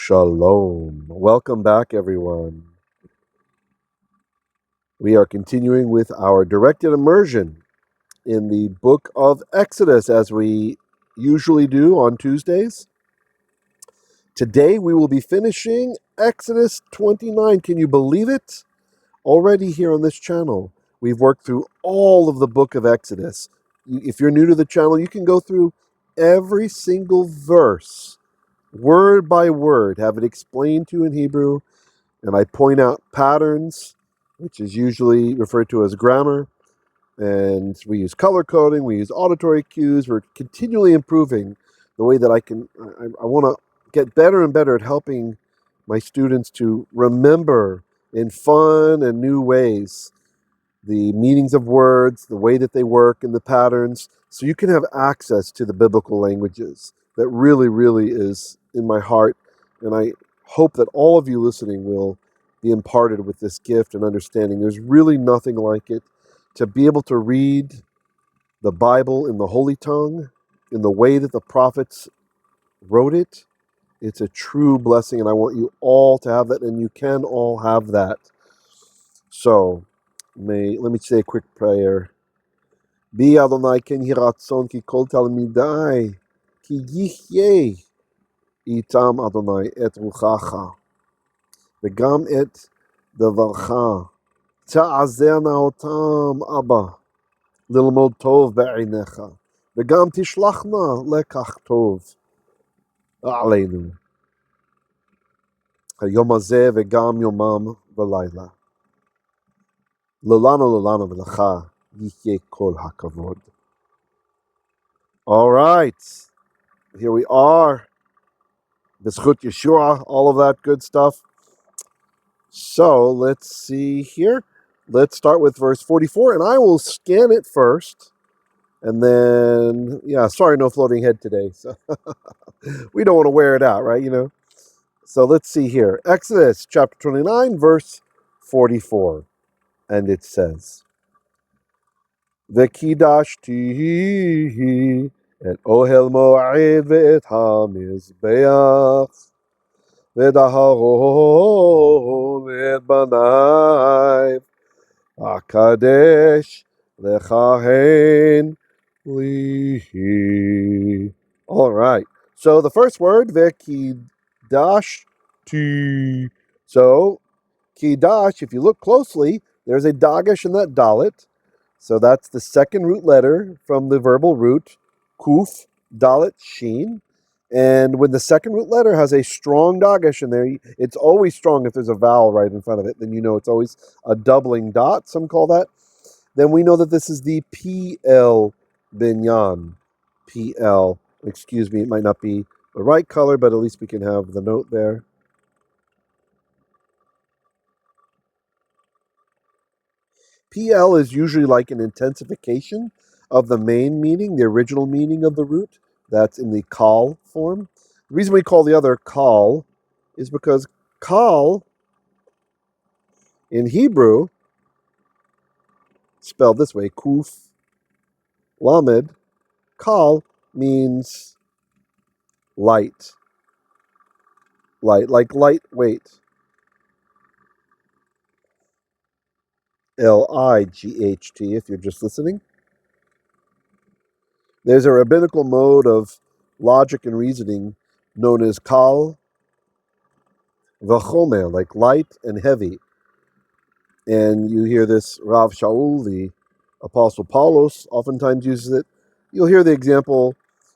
Shalom. Welcome back, everyone. We are continuing with our directed immersion in the book of Exodus, as we usually do on Tuesdays. Today we will be finishing Exodus 29. Can you believe it? Already here on this channel, we've worked through all of the book of Exodus. If you're new to the channel, you can go through every single verse, word by word, have it explained to you in Hebrew, and I point out patterns, which is usually referred to as grammar, and we use color coding, we use auditory cues. We're continually improving the way that I want to get better and better at helping my students to remember in fun and new ways the meanings of words, the way that they work, and the patterns, so you can have access to the biblical languages. That really, really is in my heart, and I hope that all of you listening will be imparted with this gift and understanding. There's really nothing like it. To be able to read the Bible in the Holy Tongue, in the way that the prophets wrote it, it's a true blessing, and I want you all to have that, and you can all have that. So, let me say a quick prayer. Bi Adonai ken hiratzon ki kol talmidai ki yihye itam Adonai et ruchacha v'gam et davarcha ta'azerna otam Abba lilmod tov be'einecha v'gam tishlachna lekach tov aleinu hayom hazeh v'gam yomam v'layla lolano v'lecha yihye kol hakavod. All right, here we are. B'schut Yeshua, all of that good stuff. So let's see here. Let's start with verse 44, and I will scan it first. And then, sorry, no floating head today. So we don't want to wear it out, right? So let's see here. Exodus chapter 29, verse 44. And it says, V'kidashtihi et oheil mo'ed ve'et hamizbei'ach Aharon et banaiv akadeish lekhahein lihi. All right. So the first word, v'kidashti. So kidash, if you look closely, there's a dagesh in that dalet. So that's the second root letter from the verbal root, kuf, dalet, shin. And when the second root letter has a strong dagesh in there, it's always strong if there's a vowel right in front of it. Then you know it's always a doubling dot, some call that. Then we know that this is the piel binyan. PL. Excuse me, it might not be the right color, but at least we can have the note there. PL is usually like an intensification of the main meaning, the original meaning of the root. That's in the kal form. The reason we call the other kal is because kal in Hebrew, spelled this way, kuf, lamed, kal means light. Light, like lightweight. Light, if you're just listening. There's a rabbinical mode of logic and reasoning known as kal v'chomer, like light and heavy. And you hear this, Rav Shaul, the Apostle Paulos, oftentimes uses it. You'll hear the example,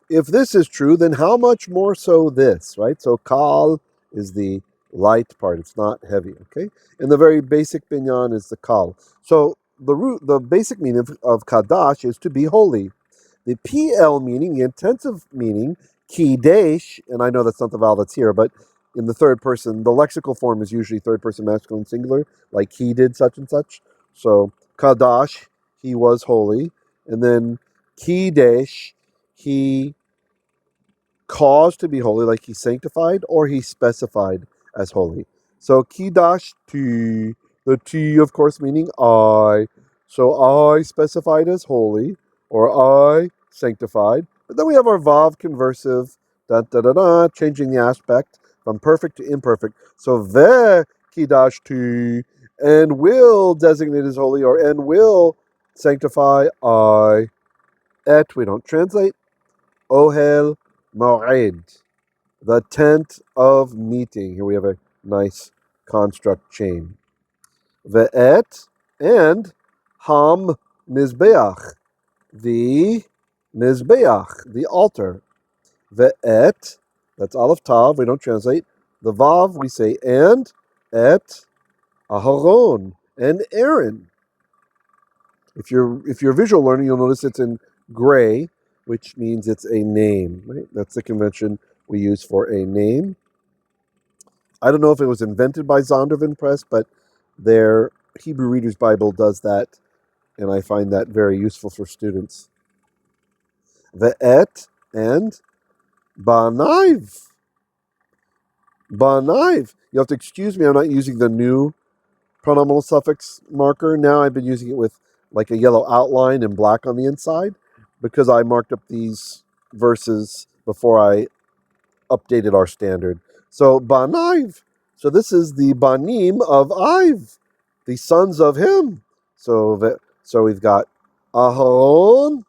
if this is true, then how much more so this, right? So kal is the light part, it's not heavy, okay? And the very basic binyan is the kal. So the basic meaning of kadash is to be holy. The PL meaning, the intensive meaning, akadeish, and I know that's not the vowel that's here, but in the third person, the lexical form is usually third person masculine singular, like he did such and such. So kadash, he was holy. And then akadeish, he caused to be holy, like he sanctified, or he specified as holy. So kidash T, the T of course meaning I. So I specified as holy, or I sanctified. But then we have our vav conversive, changing the aspect. from perfect to imperfect. So ve kidashti, and will designate as holy, or and will sanctify I, et, we don't translate, oheil moed, the tent of meeting. Here we have a nice construct chain. Ve'et, and hamizbei'ach, the mizbeach, the altar. Ve'et, that's aleph tav, we don't translate. The vav, we say and, et, Aharon, and Aaron. If you're visual learning, you'll notice it's in gray, which means it's a name. Right? That's the convention we use for a name. I don't know if it was invented by Zondervan Press, but their Hebrew Reader's Bible does that, and I find that very useful for students. Ve'et, and banaiv. Banaiv. You have to excuse me, I'm not using the new pronominal suffix marker. Now I've been using it with like a yellow outline and black on the inside because I marked up these verses before I updated our standard. So banaiv. So this is the banim of Iv, the sons of him. So we've got Aharon,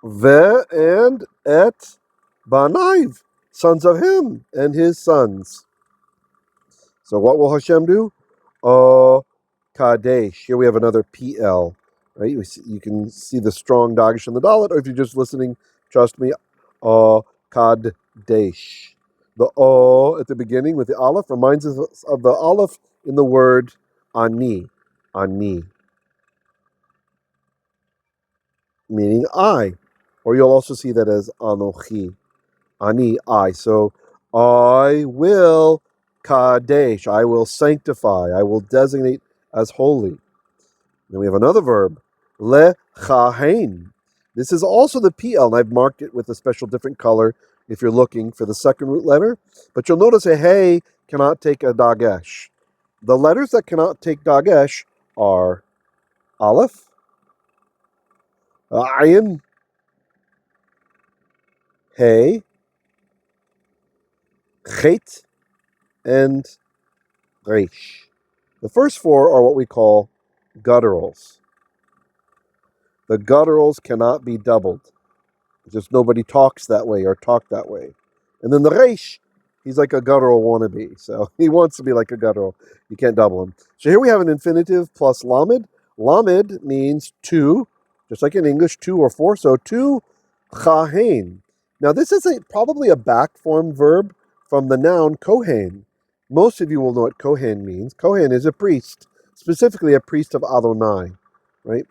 ve, and et banaiv, sons of him and his sons. So what will Hashem do? Akadeish. Here we have another piel, right? You can see the strong dagesh in the dalet, or if you're just listening, trust me, akadeish. The o at the beginning with the aleph reminds us of the aleph in the word ani, meaning I. Or you'll also see that as anochi, ani, I. So I will kadesh, I will sanctify, I will designate as holy. Then we have another verb, lekhahein. This is also the piel, and I've marked it with a special different color if you're looking for the second root letter. But you'll notice a hey cannot take a dagesh. The letters that cannot take dagesh are aleph, ayin, hey, chet, and resh. The first four are what we call gutturals. The gutturals cannot be doubled. Just nobody talks that way or talk that way. And then the reish, he's like a guttural wannabe. So he wants to be like a guttural. You can't double him. So here we have an infinitive plus lamed. Lamed means two, just like in English, two or four. So two lekhahein. Now this is probably a back form verb from the noun kohen. Most of you will know what kohen means. Kohen is a priest, specifically a priest of Adonai, right?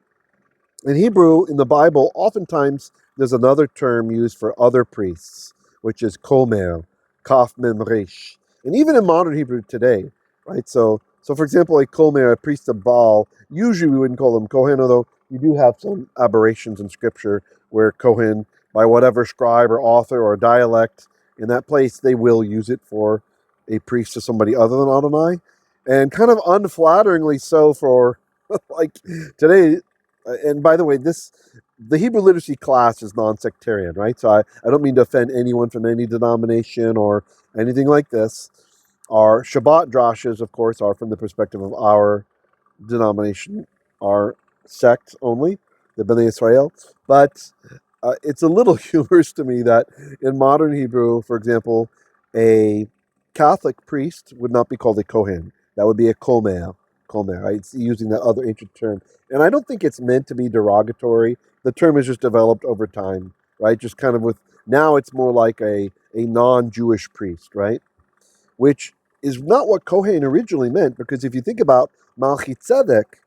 In Hebrew, in the Bible, oftentimes there's another term used for other priests, which is komer, kaf mem resh. And even in modern Hebrew today, right? So for example, a komer, a priest of Baal, usually we wouldn't call him kohen, although you do have some aberrations in Scripture where kohen, by whatever scribe or author or dialect in that place, they will use it for a priest to somebody other than Adonai. And kind of unflatteringly so for like today. And by the way, the Hebrew literacy class is non-sectarian, right? So I don't mean to offend anyone from any denomination or anything like this. Our Shabbat drashes, of course, are from the perspective of our denomination, our sect only, the Bnei Yisrael. But it's a little humorous to me that in modern Hebrew, for example, a Catholic priest would not be called a Kohen. That would be a Komer, right? It's using that other ancient term. And I don't think it's meant to be derogatory. The term is just developed over time, right? Just kind of now it's more like a non-Jewish priest, right? Which is not what Kohen originally meant, because if you think about Melchizedek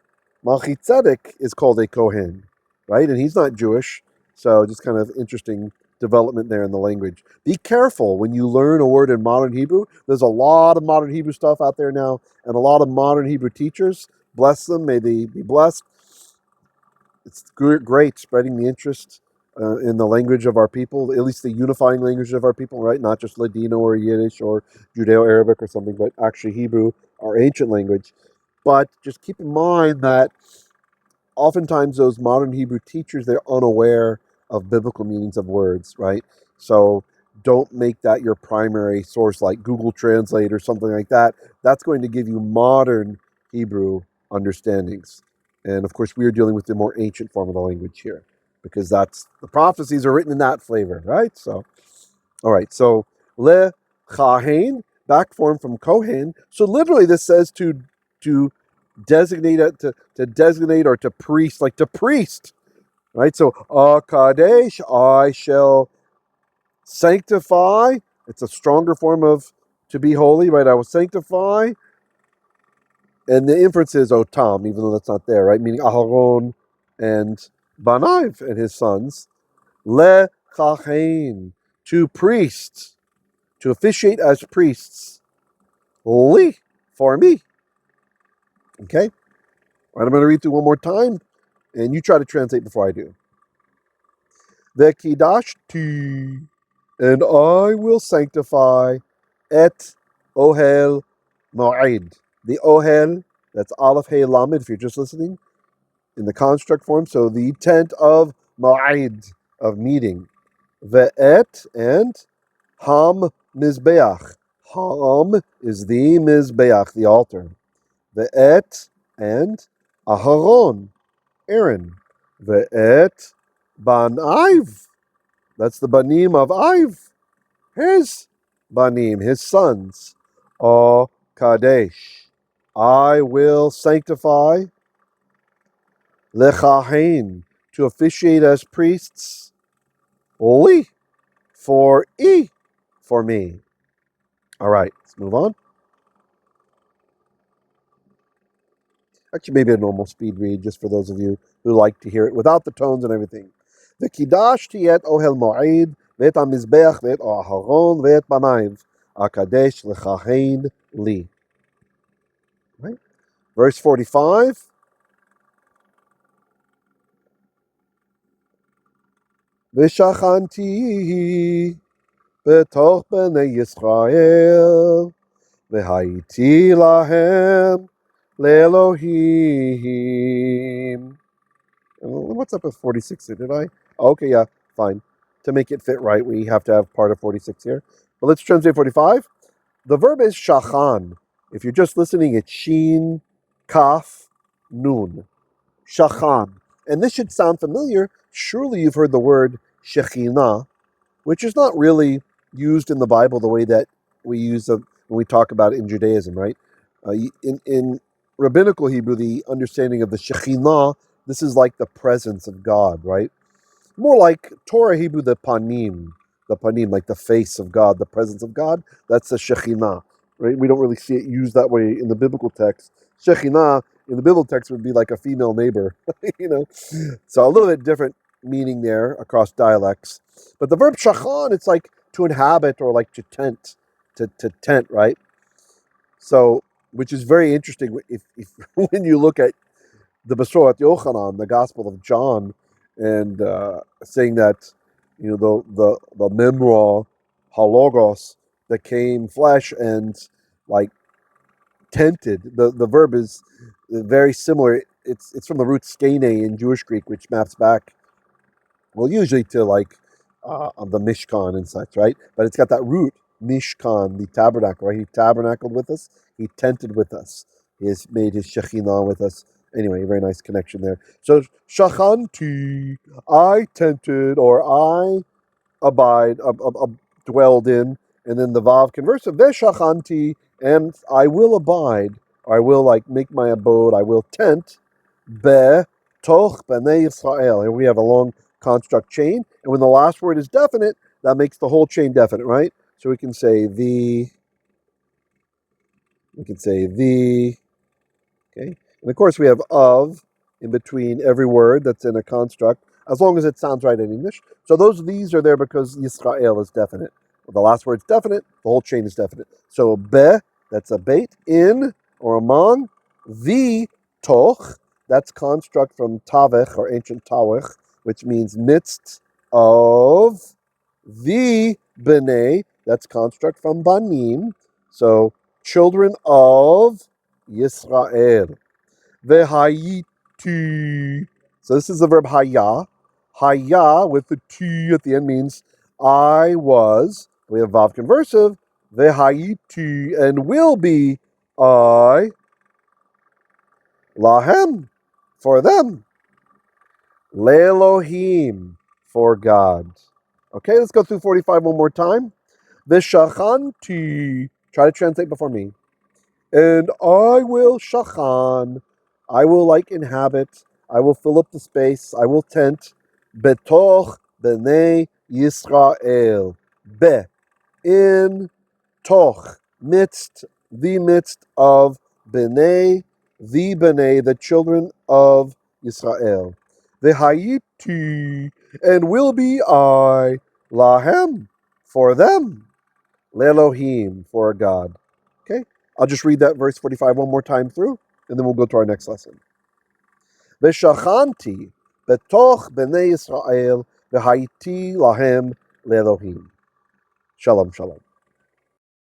is called a Kohen, right? And he's not Jewish, so just kind of interesting development there in the language. Be careful when you learn a word in modern Hebrew. There's a lot of modern Hebrew stuff out there now, and a lot of modern Hebrew teachers. Bless them, may they be blessed. It's great spreading the interest in the language of our people, at least the unifying language of our people, right? Not just Ladino or Yiddish or Judeo-Arabic or something, but actually Hebrew, our ancient language. But just keep in mind that oftentimes those modern Hebrew teachers, they're unaware of biblical meanings of words, right? So don't make that your primary source like Google Translate or something like that. That's going to give you modern Hebrew understandings. And of course, we are dealing with the more ancient form of the language here because that's the prophecies are written in that flavor, right? So, all right. So, lekhahein, back form from kohen. So literally, this says to designate to designate or to priest, like to priest, right? So akadeish, I shall sanctify. It's a stronger form of to be holy, right? I will sanctify. And the inference is otam, even though that's not there, right? Meaning Aharon and banaiv and his sons. Lekhahein, to priests, to officiate as priests. Li, for me. Okay? All right, I'm going to read through one more time, and you try to translate before I do. Vekidashti, and I will sanctify et oheil mo'id. The oheil, that's aleph hey lamed, if you're just listening, in the construct form. So the tent of mo'id, of meeting. Ve'et, and hamizbei'ach. Ham is the mizbeach, the altar. Ve'et, and Aharon, Aaron. Ve'et banaiv. That's the banim of Iv. His banim, his sons. Akadeish. I will sanctify lekhahein, to officiate as priests. Li, for me. All right, let's move on. Actually, maybe a normal speed read, just for those of you who like to hear it without the tones and everything. The kiddush tiyet ohel mo'id, ve'et hamizbei'ach, ve'et Aharon, ve'et banaiv, akadeish lekhahein li. Right? Verse 45. V'shachanti betoch banei Yisrael, hayyiti lahem leilohim. What's up with 46? Did I? Okay, yeah, fine. To make it fit right, we have to have part of 46 here. But let's translate 45. The verb is shachan. If you're just listening, it's shin, kaf, nun. Shachan. And this should sound familiar. Surely you've heard the word Shkinah, which is not really used in the Bible the way that we use it when we talk about it in Judaism, right? In rabbinical Hebrew, the understanding of the Shekhinah, this is like the presence of God, right? More like Torah Hebrew, the panim, like the face of God, the presence of God. That's the Shekhinah, right? We don't really see it used that way in the biblical text. Shekhinah in the biblical text would be like a female neighbor, you know. So a little bit different meaning there across dialects. But the verb shachan, it's like to inhabit or like to tent, to tent, right? So, which is very interesting if when you look at the Besorat Yochanan, the Gospel of John, and saying that the Memra Halogos that came flesh and like tented. The verb is very similar. It's from the root skene in Jewish Greek, which maps back, well, usually to like on the Mishkan and such, right? But it's got that root, Mishkan, the tabernacle, right? He tabernacled with us. He tented with us. He has made his Shekhinah with us. Anyway, very nice connection there. So, Shachanti, I tented, or I dwelled in, and then the Vav conversive, Veshachanti, and I will abide, or I will like make my abode, I will tent, Be, Toch, Banei Yisrael. Here we have a long construct chain, and when the last word is definite, that makes the whole chain definite, right? So we can say the, okay? And of course we have of in between every word that's in a construct, as long as it sounds right in English. So these are there because Yisrael is definite. Well, the last word's definite, the whole chain is definite. So be, that's a bait, in or among, the toch, that's construct from tavech or ancient tawech, which means midst of, the b'nai, that's construct from banim, so children of Yisrael. The hayyiti. So this is the verb hayya. Hayya with the t at the end means I was We have vav conversive, hayyiti, and will be I, lahem, for them, leilohim, for God. Okay, let's go through 45 one more time. V'shachanti, try to translate before me. And I will shachan, I will like inhabit, I will fill up the space, I will tent, betoch b'nei Yisrael, be, in, toch, midst of b'nei, the children of Yisrael. The hayyiti, and will be I, lahem, for them, leilohim, for God. Okay, I'll just read that verse 45 one more time through, and then we'll go to our next lesson. V'shachanti betoch b'nei Yisrael, v'hayyiti lahem leilohim. Shalom, shalom.